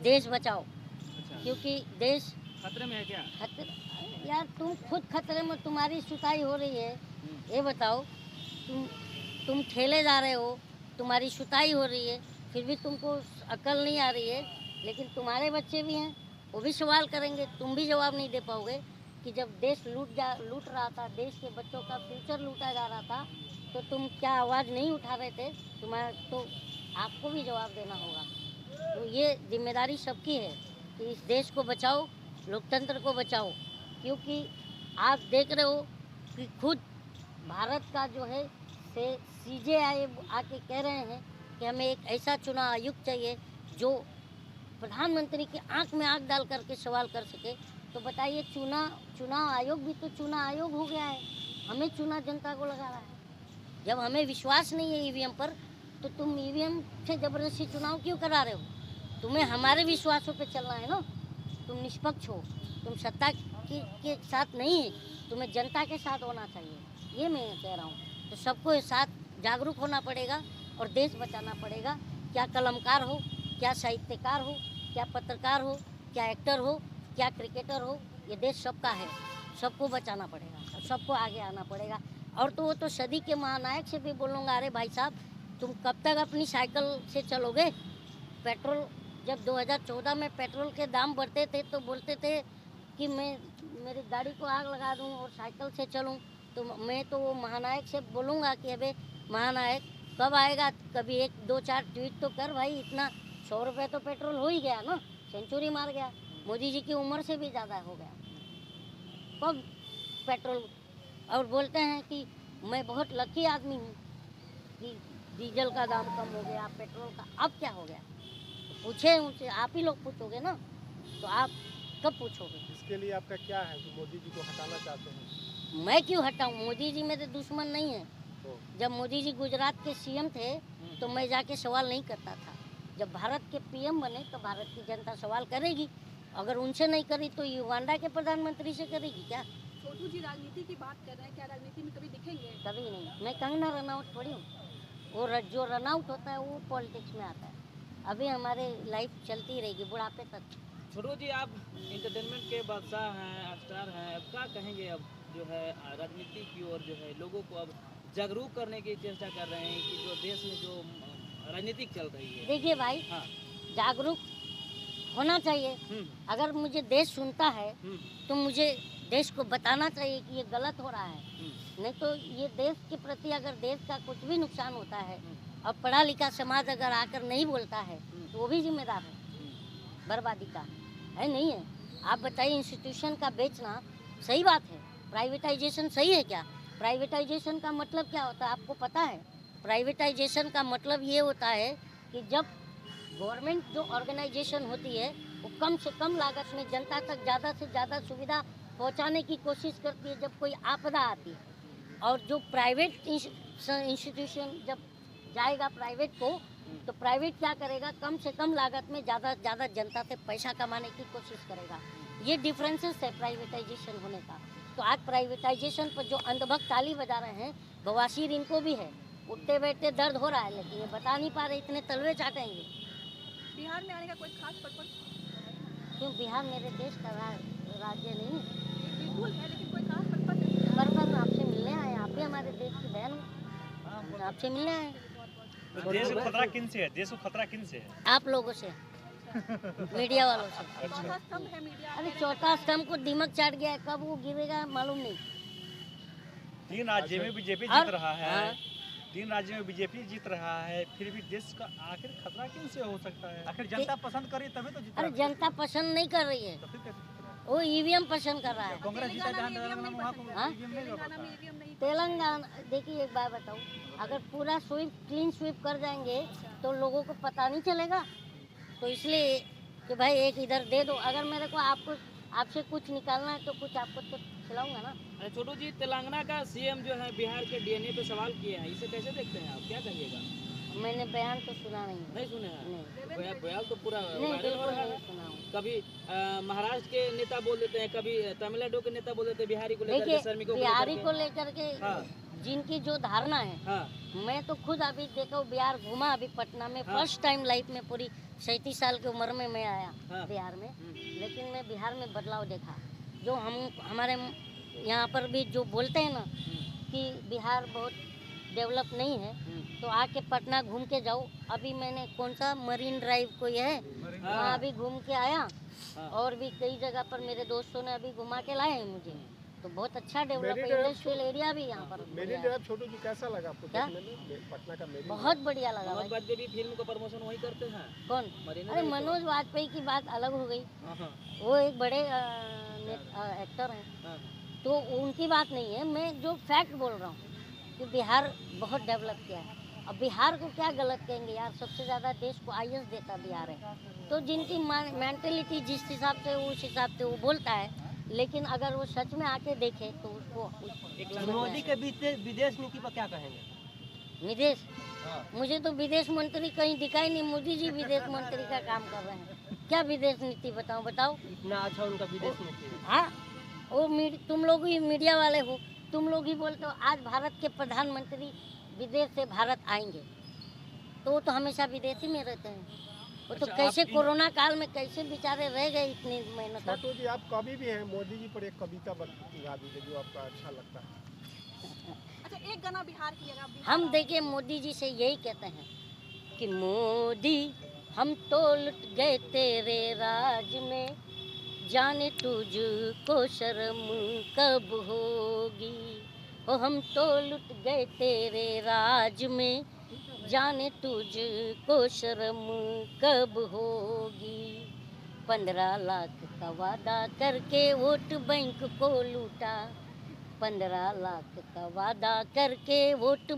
देश बचाओ, अच्छा, क्योंकि देश खतरे में है क्या? खतरे, यार तुम खुद खतरे में, तुम्हारी सुताई हो रही है। ये बताओ, तुम तुम ठेले जा रहे हो, तुम्हारी सुताई हो रही है, फिर भी तुमको अकल नहीं आ रही है। लेकिन तुम्हारे बच्चे भी हैं, वो भी सवाल करेंगे, तुम भी जवाब नहीं दे पाओगे कि जब देश लूट रहा था, देश के बच्चों का फ्यूचर लूटा जा रहा था, तो तुम क्या आवाज़ नहीं उठा रहे थे? तुम्हारा तो आपको भी जवाब देना होगा। तो ये जिम्मेदारी सबकी है कि इस देश को बचाओ, लोकतंत्र को बचाओ, क्योंकि आप देख रहे हो कि खुद भारत का जो है से CJI आके कह रहे हैं कि हमें एक ऐसा चुनाव आयुक्त चाहिए जो प्रधानमंत्री की आंख में आंख डाल करके सवाल कर सके। तो बताइए, चुनाव आयोग भी तो चुनाव आयोग हो गया है, हमें चुनाव जनता को लगा रहा है। जब हमें विश्वास नहीं है ईवीएम पर, तो तुम ईवीएम से ज़बरदस्ती चुनाव क्यों करा रहे हो? तुम्हें हमारे विश्वासों पे चलना है ना। तुम निष्पक्ष हो, तुम सत्ता के साथ नहीं, तुम्हें जनता के साथ होना चाहिए, ये मैं कह रहा हूँ। तो सबको इस साथ जागरूक होना पड़ेगा और देश बचाना पड़ेगा। क्या कलमकार हो, क्या साहित्यकार हो, क्या पत्रकार हो, क्या एक्टर हो, क्या क्रिकेटर हो, ये देश सबका है, सबको बचाना पड़ेगा और सबको आगे आना पड़ेगा। और तो वो तो सदी के महानायक से भी बोलूँगा, अरे भाई साहब, तुम कब तक अपनी साइकिल से चलोगे? पेट्रोल, जब 2014 में पेट्रोल के दाम बढ़ते थे तो बोलते थे कि मैं मेरी गाड़ी को आग लगा दूं और साइकिल से चलूं। तो मैं तो वो महानायक से बोलूँगा कि अबे महानायक, कब आएगा? कभी 1-2-4 ट्वीट तो कर भाई। इतना 100 रुपये तो पेट्रोल हो ही गया ना, सेंचुरी मार गया। मोदी जी की उम्र से भी ज़्यादा हो गया कब पेट्रोल। और बोलते हैं कि मैं बहुत लकी आदमी हूँ कि डीजल का दाम कम हो गया, पेट्रोल का। अब क्या हो गया? तो पूछे उनसे, आप ही लोग पूछोगे ना, तो आप कब पूछोगे? इसके लिए आपका क्या है कि मोदी जी को हटाना चाहते हैं? मैं क्यों हटाऊं? मोदी जी मेरे दुश्मन नहीं है। तो जब मोदी जी गुजरात के सीएम थे तो मैं जाके सवाल नहीं करता था। जब भारत के पीएम बने तो भारत की जनता सवाल करेगी। अगर उनसे नहीं करी तो युगांडा के प्रधानमंत्री से करेगी क्या? छोटू जी राजनीति की बात कर रहे हैं, क्या राजनीति में कभी दिखेंगे? कभी नहीं। मैं कंगना रनआउट थोड़ी हूँ। वो जो रनआउट होता है वो पॉलिटिक्स में आता है। अभी हमारे लाइफ चलती रहेगी बुढ़ापे तक। छोटू जी, आप इंटरटेनमेंट के बादशाह हैं, स्टार हैं, अब क्या कहेंगे? अब जो है राजनीति की ओर जो है लोगों को अब जागरूक करने की चेष्टा कर रहे हैं कि जो देश में जो राजनीतिक चल रही है। देखिए भाई, हाँ। जागरूक होना चाहिए। अगर मुझे देश सुनता है तो मुझे देश को बताना चाहिए कि ये गलत हो रहा है। नहीं तो ये देश के प्रति अगर देश का कुछ भी नुकसान होता है और पढ़ा लिखा समाज अगर आकर नहीं बोलता है तो वो भी जिम्मेदार है बर्बादी का, है नहीं है? आप बताइए, इंस्टीट्यूशन का बेचना सही बात है? प्राइवेटाइजेशन सही है क्या? प्राइवेटाइजेशन का मतलब क्या होता है आपको पता है? प्राइवेटाइजेशन का मतलब ये होता है कि जब गवर्नमेंट जो ऑर्गेनाइजेशन होती है वो कम से कम लागत में जनता तक ज़्यादा से ज़्यादा सुविधा पहुंचाने की कोशिश करती है जब कोई आपदा आती है। और जो प्राइवेट इंस्टीट्यूशन जब जाएगा प्राइवेट को, तो प्राइवेट क्या करेगा? कम से कम लागत में ज़्यादा से ज़्यादा जनता से पैसा कमाने की कोशिश करेगा। ये डिफरेंसेस है प्राइवेटाइजेशन होने का। तो आज प्राइवेटाइजेशन पर जो अंधभक्त ताली बजा रहे हैं, बवासीर इनको भी है, उठते बैठते दर्द हो रहा है, लेकिन ये बता नहीं पा रहे, इतने तलवे चाटेंगे। बिहार में आने का कोई खास पर्पस? क्यों? बिहार मेरे देश का राज्य नहीं है? बिल्कुल है, लेकिन कोई खास पर्पस है? पर्पस आपसे मिलने आए, आप भी हमारे देश की बहन हो, आपसे मिलने आए। देश को खतरा किन से है? देश को खतरा किन से है? आप लोगों से, मीडिया वालों से। चौथा स्तंभ है मीडिया। अरे चौथा स्तंभ को दिमाग चाट गया है, कब वो गिरेगा मालूम नहीं। 3 राज्यों में बीजेपी और- जीत रहा है। हाँ। 3 राज्यों में बीजेपी जीत रहा है, फिर भी देश का आखिर खतरा किन से हो सकता है? आखिर जनता पसंद करी तभी तो जीता। अरे जनता पसंद नहीं कर रही है, तो फिर कैसे जीत रहा है? वो ईवीएम पसंद कर रहा है। कांग्रेस जीता जहाँ तेलंगाना में वहाँ को हाँ? EVM नहीं तेलंगाना होता। में ईवीएम नहीं। तेलंगाना, देखिए एक बात बताऊँ, अगर पूरा क्लीन स्वीप कर जाएंगे तो लोगों को पता नहीं चलेगा। तो इसलिए कि भाई एक इधर दे दो, अगर मेरे को आपसे कुछ निकालना है तो कुछ आपको तो खिलाऊंगा ना। अरे छोटू जी, तेलंगाना का सीएम जो है बिहार के डीएनए पे सवाल किए हैं, इसे कैसे देखते हैं आप? क्या कहिएगा? मैंने बयान तो सुना नहीं है। नहीं सुने हैं? नहीं, बयान तो पूरा नहीं वायरल हो बिल्कुल रहा नहीं है। सुना हूँ। कभी महाराष्ट्र के नेता बोल देते हैं, कभी तमिलनाडु के नेता बोल देते हैं बिहारी को लेकर के, देखिए, श्रमिकों को बिहारी लेकर को के। लेकर के हाँ। जिनकी जो धारणा है, हाँ मैं तो खुद अभी देखो बिहार घूमा, अभी पटना में हाँ। फर्स्ट टाइम लाइफ में पूरी 37 साल की उम्र में मैं आया हाँ। बिहार में। लेकिन मैं बिहार में बदलाव देखा। जो हमारे यहाँ पर भी जो बोलते हैं ना कि बिहार बहुत डेवलप नहीं है, तो आके पटना घूम के जाओ। अभी मैंने कौन सा मरीन ड्राइव कोई है वहाँ अभी घूम के आया, हाँ। और भी कई जगह पर मेरे दोस्तों ने अभी घुमा के लाए हैं मुझे। तो बहुत अच्छा डेवलप है, मेरी तरफ इंडस्ट्रियल एरिया भी यहाँ पर मेरी बढ़िया है। ड्राइव छोटू जी कैसा लगा आपको क्या? देखने में पटना का मेरी बहुत बढ़िया लगा मनोज भाई। वाजपेयी भी फिल्म का प्रमोशन वही करते हैं। कौन? मरीना अरे ड्राइव तो- मनोज वाजपेयी की बात अलग हो गई, हाँ हाँ वो एक बड़े एक्टर हैं, हाँ। तो उनकी बात नहीं है। मैं जो फैक्ट बोल रहा हूँ कि बिहार बहुत डेवलप किया है। अब बिहार को क्या गलत कहेंगे यार, सबसे ज़्यादा देश को आईएएस देता बिहार है। तो जिनकी मेंटेलिटी जिस हिसाब से उस हिसाब से वो बोलता है, लेकिन अगर वो सच में आके देखे तो उसको मोदी के विदेश नीति पर क्या कहेंगे? विदेश, मुझे तो विदेश मंत्री कहीं दिखाई नहीं। मोदी जी विदेश मंत्री का काम कर रहे हैं। क्या विदेश नीति बताओ। इतना अच्छा उनका विदेश नीति है। हाँ, वो तुम लोग ही मीडिया वाले हो, तुम लोग ही बोलते हो आज भारत के प्रधानमंत्री विदेश से भारत आएंगे, तो वो तो हमेशा विदेश ही में रहते हैं। वो तो अच्छा, कैसे आप कोरोना काल में कैसे बेचारे रह गए इतनी मेहनत तक। छोटू जी आप कवि भी हैं, मोदी जी पर एक कविता गा दीजिए जो आपका अच्छा लगता है। अच्छा, एक गाना बिहार की अगर आप बिहार हम देखिए मोदी जी से यही कहते हैं कि मोदी हम तो लुट गए तेरे राज में, जाने तुझको शर्म कब होगी। ओ हम तो लुट गए तेरे राज में, जाने तुझको शर्म कब होगी। 15 लाख का वादा करके वोट बैंक को लूटा, 15 लाख का वादा करके वोट